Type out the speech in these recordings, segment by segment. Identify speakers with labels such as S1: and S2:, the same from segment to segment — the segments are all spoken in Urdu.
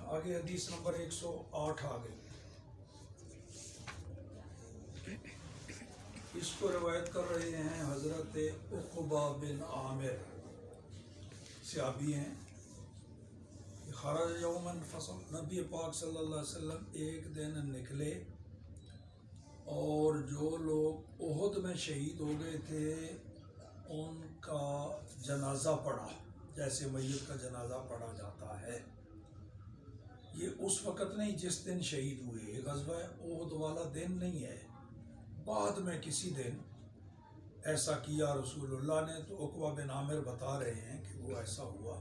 S1: آگے حدیث نمبر 108 آگے. اس کو روایت کر رہے ہیں حضرت عقبہ بن عامر، صحابی ہیں. خرج یوما فصل، نبی پاک صلی اللہ علیہ وسلم ایک دن نکلے اور جو لوگ احد میں شہید ہو گئے تھے ان کا جنازہ پڑھا، جیسے میت کا جنازہ پڑھا جاتا ہے. یہ اس وقت نہیں جس دن شہید ہوئے، غزوہ احد والا دن نہیں ہے، بعد میں کسی دن ایسا کیا رسول اللہ نے. تو عقبہ بن عامر بتا رہے ہیں کہ وہ ایسا ہوا.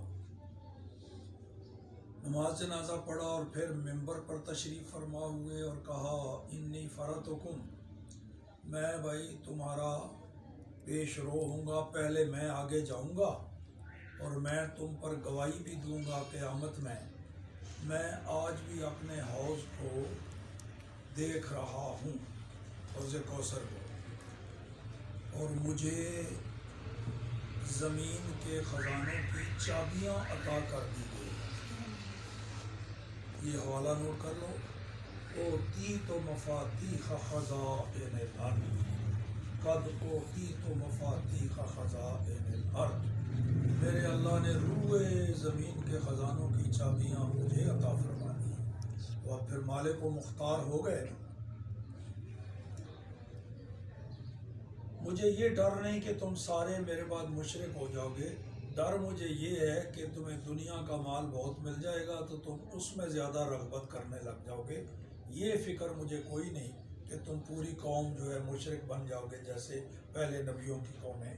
S1: نماز جنازہ پڑھا اور پھر ممبر پر تشریف فرما ہوئے اور کہا انی فرطکم، میں بھائی تمہارا پیش رو ہوں گا، پہلے میں آگے جاؤں گا اور میں تم پر گواہی بھی دوں گا قیامت میں. میں آج بھی اپنے حوض کو دیکھ رہا ہوں، حوض کوثر کو، اور مجھے زمین کے خزانوں کی چابیاں عطا کر دی گئی. یہ حوالہ نوٹ کر لو. اوتیت مفاتیح خزائن الارض، قد اوتیت مفاتیح خزائن الارض، میرے اللہ نے روئے زمین کے خزانوں کی چابیاں مجھے عطا فرما دی. تو اب پھر مالک و مختار ہو گئے. مجھے یہ ڈر نہیں کہ تم سارے میرے بعد مشرک ہو جاؤ گے، ڈر مجھے یہ ہے کہ تمہیں دنیا کا مال بہت مل جائے گا تو تم اس میں زیادہ رغبت کرنے لگ جاؤ گے. یہ فکر مجھے کوئی نہیں کہ تم پوری قوم جو ہے مشرک بن جاؤ گے جیسے پہلے نبیوں کی قومیں